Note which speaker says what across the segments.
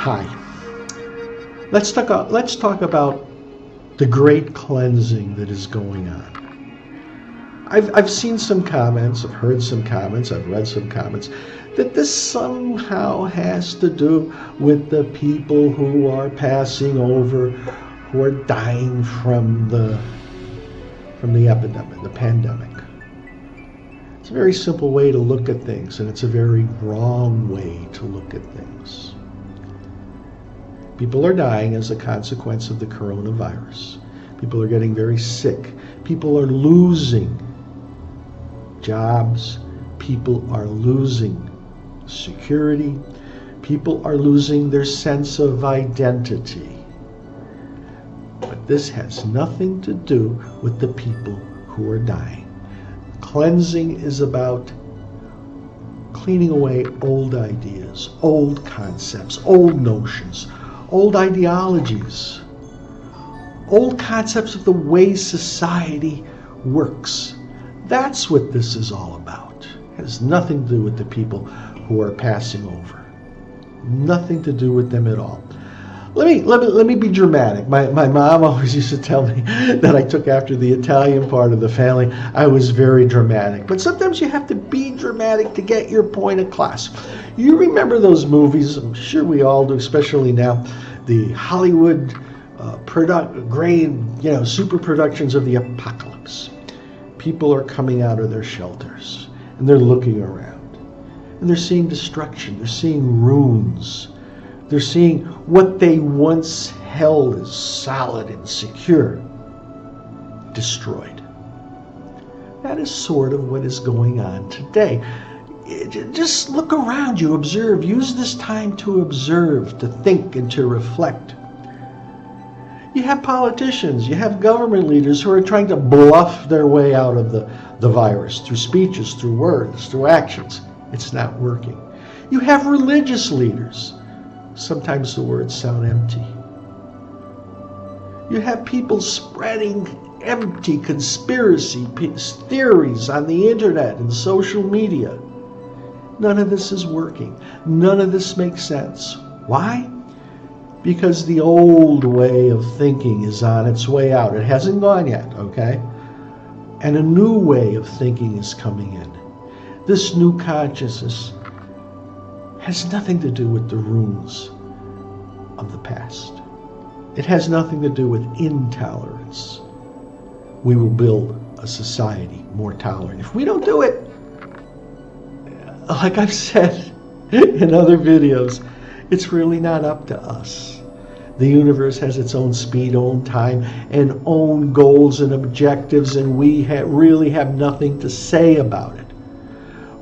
Speaker 1: Hi. Let's talk about the great cleansing that is going on. I've seen some comments, I've heard some comments, I've read some comments that this somehow has to do with the people who are passing over, who are dying from the epidemic, the pandemic. It's a very simple way to look at things, and it's a very wrong way to look at things. People are dying as a consequence of the coronavirus. People are getting very sick. People are losing jobs. People are losing security. People are losing their sense of identity. But this has nothing to do with the people who are dying. Cleansing is about cleaning away old ideas, old concepts, old notions, old ideologies, old concepts of the way society works. That's what this is all about. It has nothing to do with the people who are passing over. Nothing to do with them at all. Let me be dramatic. My mom always used to tell me that I took after the Italian part of the family. I was very dramatic. But sometimes you have to be dramatic to get your point across. You remember those movies? I'm sure we all do, especially now. The Hollywood super productions of the apocalypse. People are coming out of their shelters and they're looking around. And they're seeing destruction. They're seeing ruins. They're seeing what they once held as solid and secure destroyed. That is sort of what is going on today. Just look around you, observe. Use this time to observe, to think, and to reflect. You have politicians, you have government leaders who are trying to bluff their way out of the virus through speeches, through words, through actions. It's not working. You have religious leaders. Sometimes the words sound empty. You have people spreading empty conspiracy theories on the internet and social media. None of this is working. None of this makes sense. Why? Because the old way of thinking is on its way out. It hasn't gone yet, okay? And a new way of thinking is coming in. This new consciousness has nothing to do with the rules of the past. It has nothing to do with intolerance. We will build a society more tolerant. If we don't do it, like I've said in other videos, it's really not up to us. The universe has its own speed, own time, and own goals and objectives, and we really have nothing to say about it.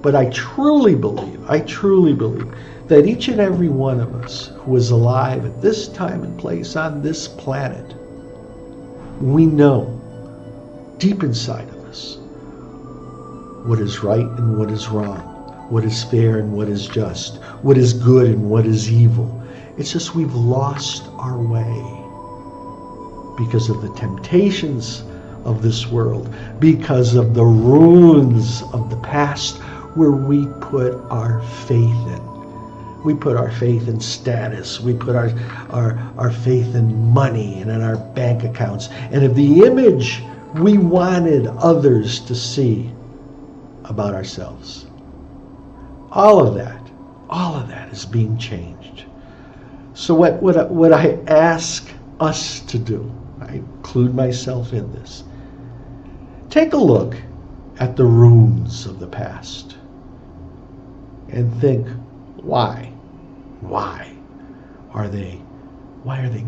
Speaker 1: But I truly believe that each and every one of us who is alive at this time and place on this planet, we know deep inside of us what is right and what is wrong, what is fair and what is just, what is good and what is evil. It's just we've lost our way because of the temptations of this world, because of the ruins of the past where we put our faith in. We put our faith in status. We put our faith in money and in our bank accounts and of the image we wanted others to see about ourselves. All of that is being changed. So what I ask us to do, I include myself in this, take a look at the ruins of the past and think, why are they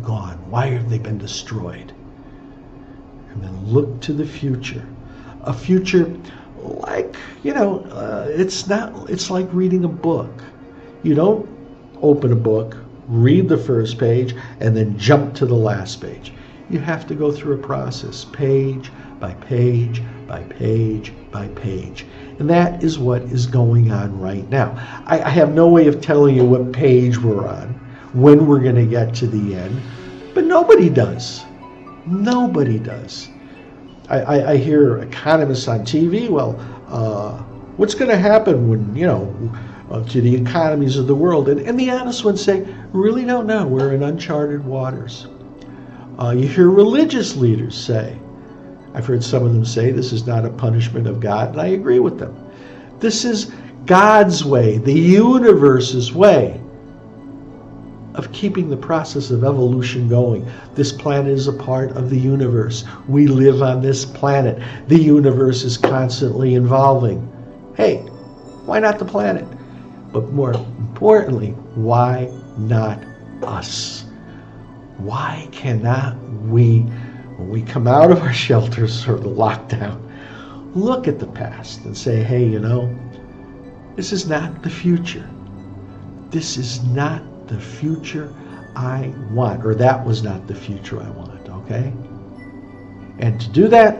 Speaker 1: gone? Why have they been destroyed? And then look to the future. A future like, it's like reading a book. You don't open a book, read the first page, and then jump to the last page. You have to go through a process, page by page by page by page. And that is what is going on right now. I have no way of telling you what page we're on, when we're going to get to the end, but nobody does. Nobody does. I hear economists on TV, what's going to happen when, to the economies of the world. And the honest ones say, really don't know. We're in uncharted waters. You hear religious leaders say, I've heard some of them say, this is not a punishment of God, and I agree with them. This is God's way, the universe's way of keeping the process of evolution going. This planet is a part of the universe. We live on this planet. The universe is constantly evolving. Hey, why not the planet? But more importantly, why not us? Why cannot we, when we come out of our shelters or the lockdown, look at the past and say, hey, you know, this is not the future. This is not the future I want, or that was not the future I want, okay? And to do that,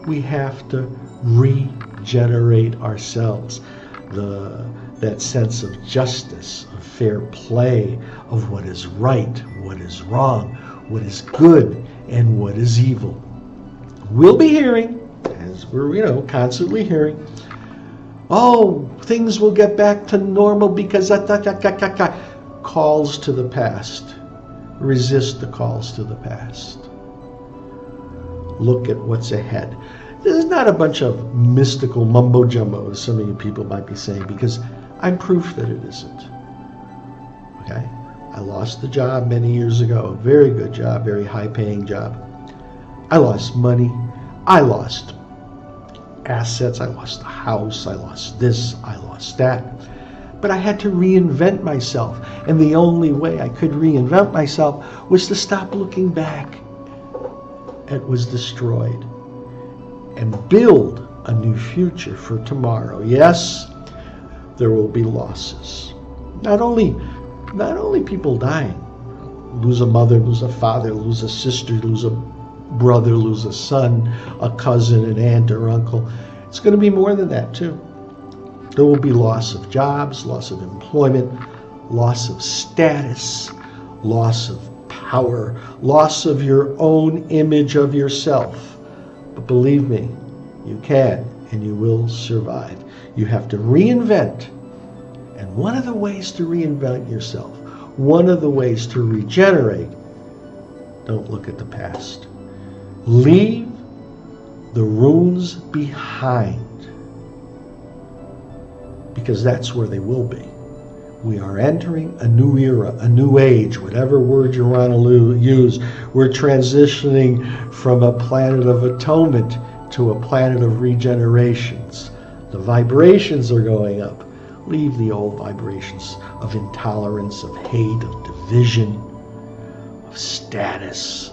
Speaker 1: we have to regenerate ourselves. That sense of justice, of fair play, of what is right, what is wrong, what is good, and what is evil. We'll be hearing, as we're constantly hearing, oh, things will get back to normal because calls to the past. Resist the calls to the past. Look at what's ahead. This is not a bunch of mystical mumbo jumbo, as some of you people might be saying, because I'm proof that it isn't. Okay? I lost the job many years ago. A very good job, very high-paying job. I lost money. I lost assets. I lost the house. I lost this. I lost that. But I had to reinvent myself. And the only way I could reinvent myself was to stop looking back at what was destroyed and build a new future for tomorrow. Yes, there will be losses. Not only people dying. Lose a mother, lose a father, lose a sister, lose a brother, lose a son, a cousin, an aunt or uncle. It's going to be more than that too. There will be loss of jobs, loss of employment, loss of status, loss of power, loss of your own image of yourself. But believe me, you can and you will survive. You have to reinvent. And one of the ways to reinvent yourself, one of the ways to regenerate, don't look at the past. Leave the ruins behind, because that's where they will be. We are entering a new era, a new age, whatever word you want to use. We're transitioning from a planet of atonement to a planet of regenerations. The vibrations are going up. Leave the old vibrations of intolerance, of hate, of division, of status,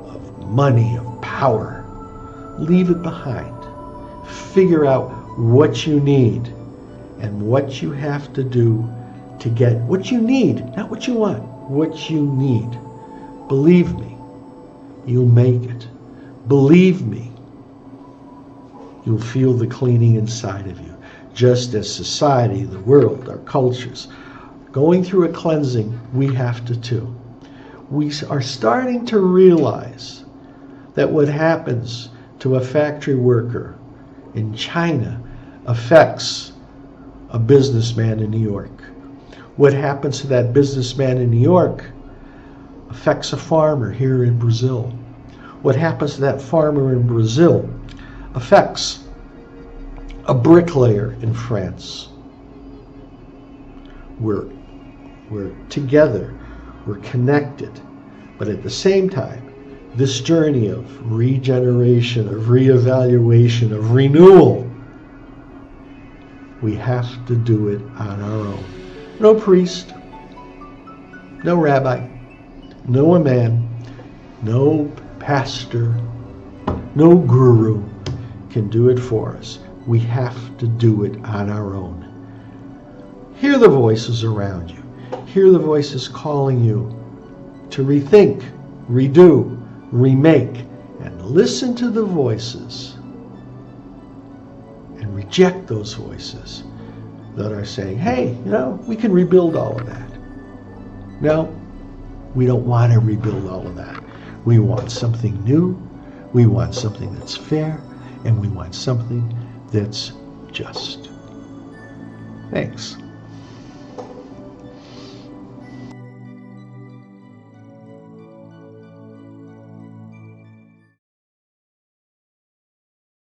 Speaker 1: of money, of power. Leave it behind. Figure out what you need and what you have to do to get what you need, not what you want, what you need. Believe me, you'll make it. Believe me, you'll feel the cleaning inside of you. Just as society, the world, our cultures, going through a cleansing, we have to too. We are starting to realize that what happens to a factory worker in China affects a businessman in New York. What happens to that businessman in New York affects a farmer here in Brazil. What happens to that farmer in Brazil affects a bricklayer in France. We're together, we're connected, but at the same time, this journey of regeneration, of reevaluation, of renewal, we have to do it on our own. No priest, no rabbi, no man, no pastor, no guru can do it for us. We have to do it on our own. Hear the voices around you. Hear the voices calling you to rethink, redo, remake, and listen to the voices and reject those voices that are saying, hey, we can rebuild all of that. No, we don't want to rebuild all of that. We want something new, we want something that's fair, and we want something that's just. Thanks.